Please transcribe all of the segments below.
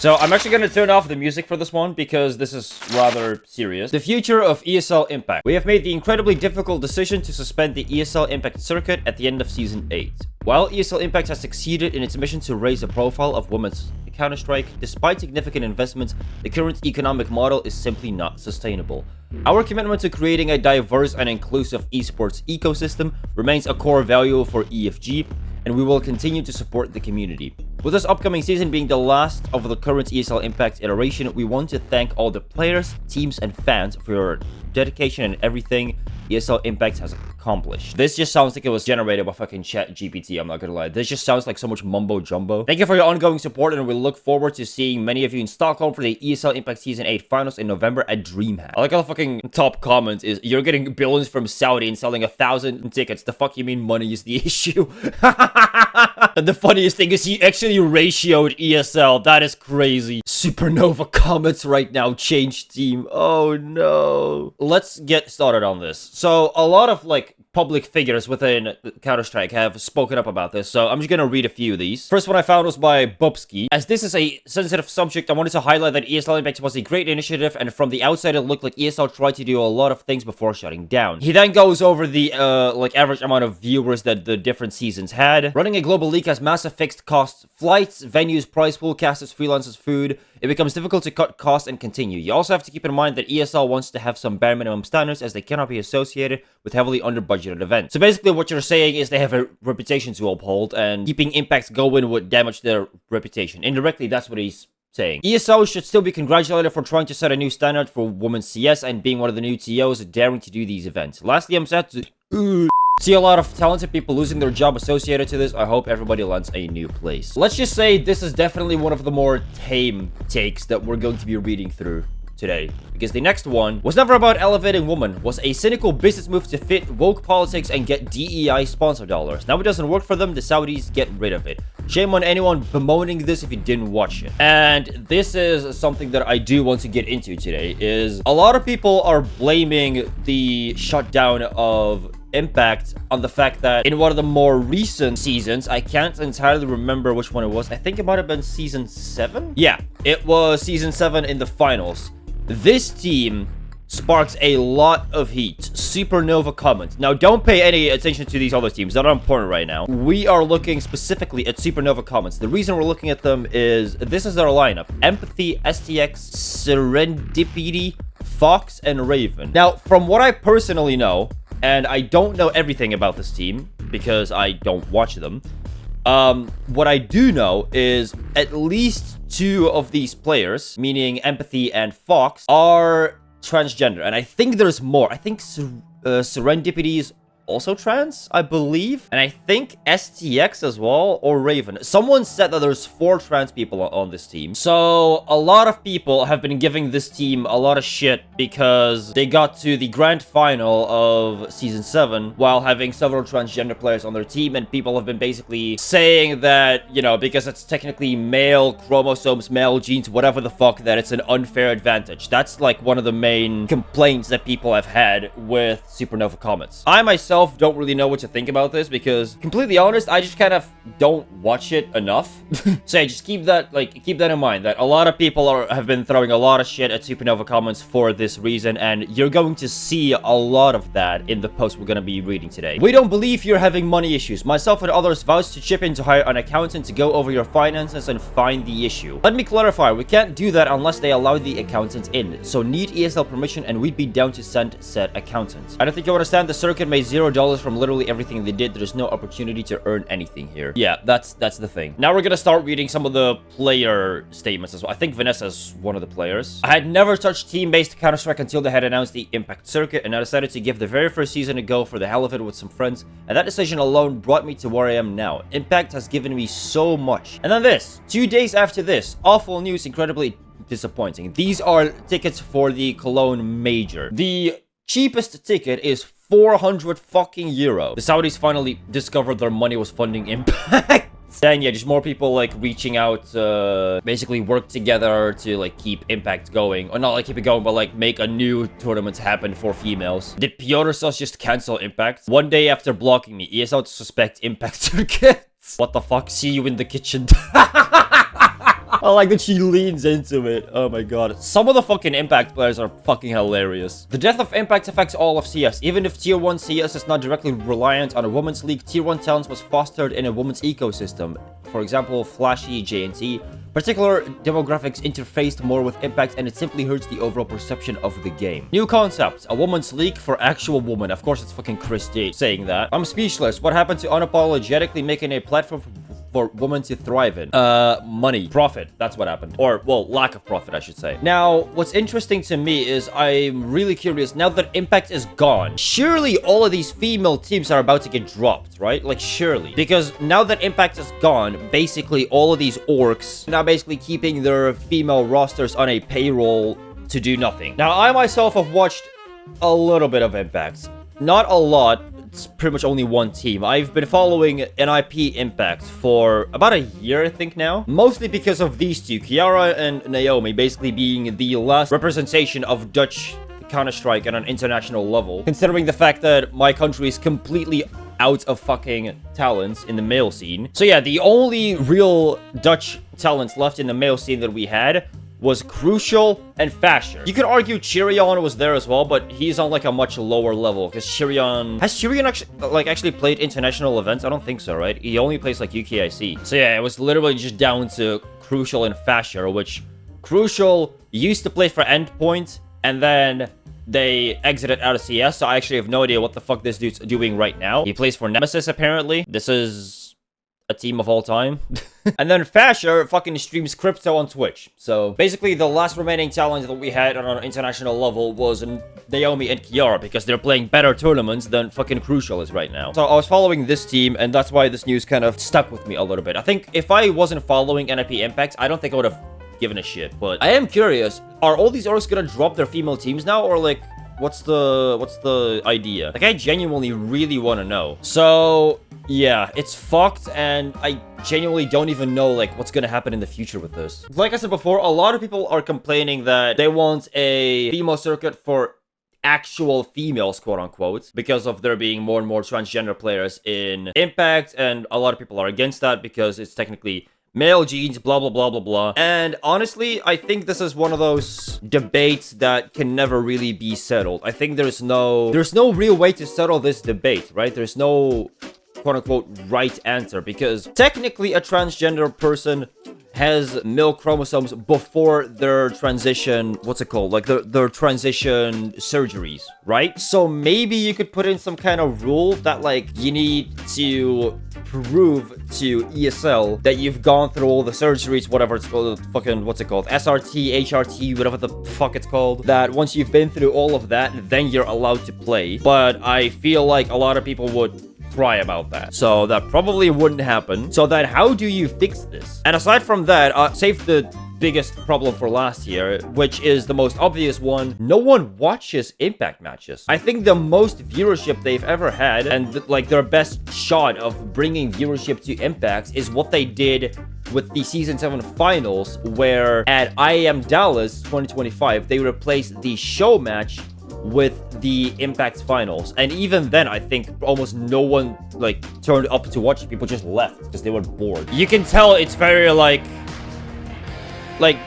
So I'm actually going to turn off the music for this one because this is rather serious. The future of ESL Impact. We have made the incredibly difficult decision to suspend the ESL Impact circuit at the end of Season 8. While ESL Impact has succeeded in its mission to raise the profile of women's Counter-Strike, despite significant investments, the current economic model is simply not sustainable. Our commitment to creating a diverse and inclusive esports ecosystem remains a core value for EFG, and we will continue to support the community. With this upcoming season being the last of the current ESL Impact iteration, we want to thank all the players, teams, and fans for your dedication and everything ESL Impact has accomplished. This just sounds like it was generated by fucking ChatGPT, I'm not gonna lie. This just sounds like so much mumbo jumbo. Thank you for your ongoing support, and we look forward to seeing many of you in Stockholm for the ESL Impact Season 8 finals in November at DreamHack. I like how the fucking top comment is, you're getting billions from Saudi and selling 1,000 tickets. The fuck you mean money is the issue? And the funniest thing is he actually ratioed ESL. That is crazy. Supernova comments right now. Change team. Oh no. Let's get started on this. So a lot of like public figures within Counter-Strike have spoken up about this, so I'm just gonna read a few of these. First one I found was by Bubsky. As this is a sensitive subject, I wanted to highlight that ESL Impact was a great initiative, and from the outside it looked like ESL tried to do a lot of things before shutting down. He then goes over the like average amount of viewers that the different seasons had. Running a global league has massive fixed costs: flights, venues, prize pool, casters, freelancers, food. It becomes difficult to cut costs and continue. You also have to keep in mind that ESL wants to have some bare minimum standards, as they cannot be associated with heavily under-budgeted events. So basically what you're saying is they have a reputation to uphold, and keeping Impact going would damage their reputation. Indirectly, that's what he's saying. ESL should still be congratulated for trying to set a new standard for women's CS and being one of the new TOs daring to do these events. Lastly, I'm sad to see a lot of talented people losing their job associated to this. I hope everybody lands a new place. Let's just say this is definitely one of the more tame takes that we're going to be reading through today, because the next one was never about elevating women, was a cynical business move to fit woke politics and get DEI sponsor dollars. Now it doesn't work for them, the Saudis get rid of it. Shame on anyone bemoaning this if you didn't watch it. And this is something that I do want to get into today, is a lot of people are blaming the shutdown of Impact on the fact that in one of the more recent seasons, I can't entirely remember which one it was, I think it might have been Season 7? Yeah, it was Season 7 in the finals. This team sparks a lot of heat. Supernova comments. Now, don't pay any attention to these other teams. They're not important right now. We are looking specifically at Supernova comments. The reason we're looking at them is this is their lineup: Empathy, STX, Serendipity, Fox, and Raven. Now, from what I personally know, and I don't know everything about this team because I don't watch them, what I do know is at least 2 of these players, meaning Empathy and Fox, are transgender, and I think there's more. I think Serendipity is also trans, I believe, and I think STX as well, or Raven. Someone said that there's 4 trans people on this team. So a lot of people have been giving this team a lot of shit because they got to the grand final of Season 7 while having several transgender players on their team, and people have been basically saying that, you know, because it's technically male chromosomes, male genes, whatever the fuck, that it's an unfair advantage. That's like one of the main complaints that people have had with Supernova comments. I myself don't really know what to think about this because, completely honest, I just kind of don't watch it enough. So yeah, just keep that in mind, that a lot of people have been throwing a lot of shit at Supernova comments for this reason, and you're going to see a lot of that in the post we're going to be reading today. We don't believe you're having money issues. Myself and others vouched to chip in to hire an accountant to go over your finances and find the issue. Let me clarify, we can't do that unless they allow the accountant in, so need ESL permission and we'd be down to send said accountant. I don't think you understand, the circuit made $0 from literally everything they did. There's no opportunity to earn anything here. Yeah, that's the thing. Now we're gonna start reading some of the player statements as well. I think Vanessa's one of the players. I had never touched team-based Counter-Strike until they had announced the Impact circuit, and I decided to give the very first season a go for the hell of it with some friends, and that decision alone brought me to where I am now. Impact has given me so much. And then this, 2 days after this, awful news, incredibly disappointing. These are tickets for the Cologne Major. The cheapest ticket is 400 fucking euro. The Saudis finally discovered their money was funding Impact. Then yeah, just more people like reaching out, basically work together to like keep Impact going, or not like keep it going, but like make a new tournament happen for females. Did Piotr Sus just cancel Impact? One day after blocking me, ESL to suspect Impact circuits. What the fuck? See you in the kitchen. I like that she leans into it. Oh my god. Some of the fucking Impact players are fucking hilarious. The death of Impact affects all of CS. Even if Tier 1 CS is not directly reliant on a women's league, Tier 1 talents was fostered in a women's ecosystem. For example, Flashy, JNT. Particular demographics interfaced more with Impact, and it simply hurts the overall perception of the game. New concept, a woman's league for actual women. Of course, it's fucking Christy saying that. I'm speechless. What happened to unapologetically making a platform for women to thrive in? Money. Profit. That's what happened. Or, well, lack of profit, I should say. Now, what's interesting to me is I'm really curious, now that Impact is gone, surely all of these female teams are about to get dropped, right? Like, surely. Because now that Impact is gone, basically all of these orcs now basically keeping their female rosters on a payroll to do nothing. Now, I myself have watched a little bit of Impact. Not a lot. It's pretty much only one team. I've been following NIP Impact for about a year, I think now. Mostly because of these two, Kiara and Naomi, basically being the last representation of Dutch Counter-Strike at an international level. Considering the fact that my country is completely out of fucking talents in the male scene. So yeah, the only real Dutch talents left in the male scene that we had was Crucial and Fasher. You could argue Chirion was there as well, but he's on like a much lower level because Chirion... Has Chirion actually played international events? I don't think so, right? He only plays like UKIC. So yeah, it was literally just down to Crucial and Fasher, which Crucial used to play for Endpoint, and then they exited out of CS, so I actually have no idea what the fuck this dude's doing right now. He plays for Nemesis, apparently. This is a team of all time. And then Fasher fucking streams crypto on Twitch. So basically the last remaining talent that we had on an international level was Naomi and Kiara, because they're playing better tournaments than fucking Crucial is right now. So I was following this team, and that's why this news kind of stuck with me a little bit. I think if I wasn't following NIP Impact, I don't think I would have given a shit. But I am curious, are all these orcs gonna drop their female teams now, or like what's the idea? Like, I genuinely really want to know. So yeah, it's fucked, and I genuinely don't even know like what's gonna happen in the future with this. Like I said before, a lot of people are complaining that they want a female circuit for actual females, quote unquote, because of there being more and more transgender players in Impact, and a lot of people are against that because it's technically male genes, blah, blah, blah, blah, blah. And honestly, I think this is one of those debates that can never really be settled. I think there's no real way to settle this debate, right? There's no quote-unquote right answer, because technically a transgender person has male chromosomes before their transition, what's it called? Like their transition surgeries, right? So maybe you could put in some kind of rule that like you need to prove to ESL that you've gone through all the surgeries, whatever it's called, fucking, what's it called? SRT, HRT, whatever the fuck it's called. That once you've been through all of that, then you're allowed to play. But I feel like a lot of people would cry about that. So that probably wouldn't happen. So then how do you fix this? And aside from that, save the biggest problem for last year, which is the most obvious one. No one watches Impact matches. I think the most viewership they've ever had, and like their best shot of bringing viewership to Impact, is what they did with the Season 7 finals, where at IAM Dallas 2025, they replaced the show match with the Impact finals. And even then, I think almost no one like turned up to watch. People just left because they were bored. You can tell it's very like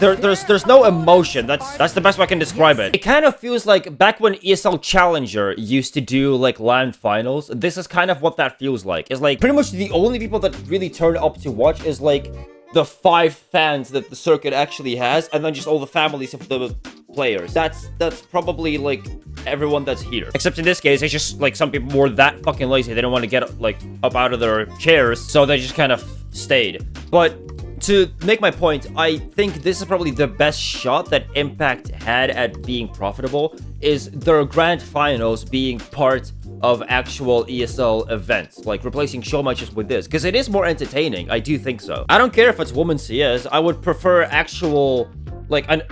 there's no emotion. That's the best way I can describe it. It kind of feels like back when ESL Challenger used to do like LAN finals. This is kind of what that feels like. It's like pretty much the only people that really turn up to watch is like the 5 fans that the circuit actually has, and then just all the families of the players. That's probably like everyone that's here. Except in this case, it's just like some people were that fucking lazy. They didn't want to get like up out of their chairs, so they just kind of stayed. But to make my point, I think this is probably the best shot that Impact had at being profitable, is their grand finals being part of actual ESL events, like replacing show matches with this, because it is more entertaining. I do think so. I don't care if it's women's CS. I would prefer actual, like an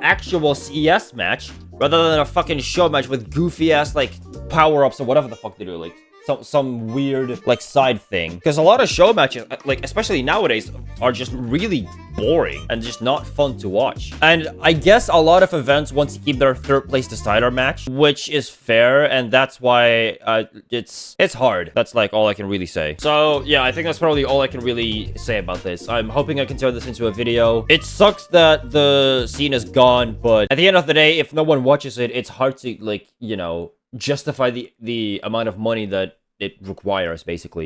actual CS match rather than a fucking show match with goofy ass like power-ups or whatever the fuck they do, like some weird like side thing, because a lot of show matches, like especially nowadays, are just really boring and just not fun to watch. And I guess a lot of events want to keep their third place decider match, which is fair, and that's why it's hard. That's like all I can really say. So yeah, I think that's probably all I can really say about this. I'm hoping I can turn this into a video. It sucks that the scene is gone, but at the end of the day, if no one watches it, it's hard to, like, you know, justify the amount of money that it requires, basically.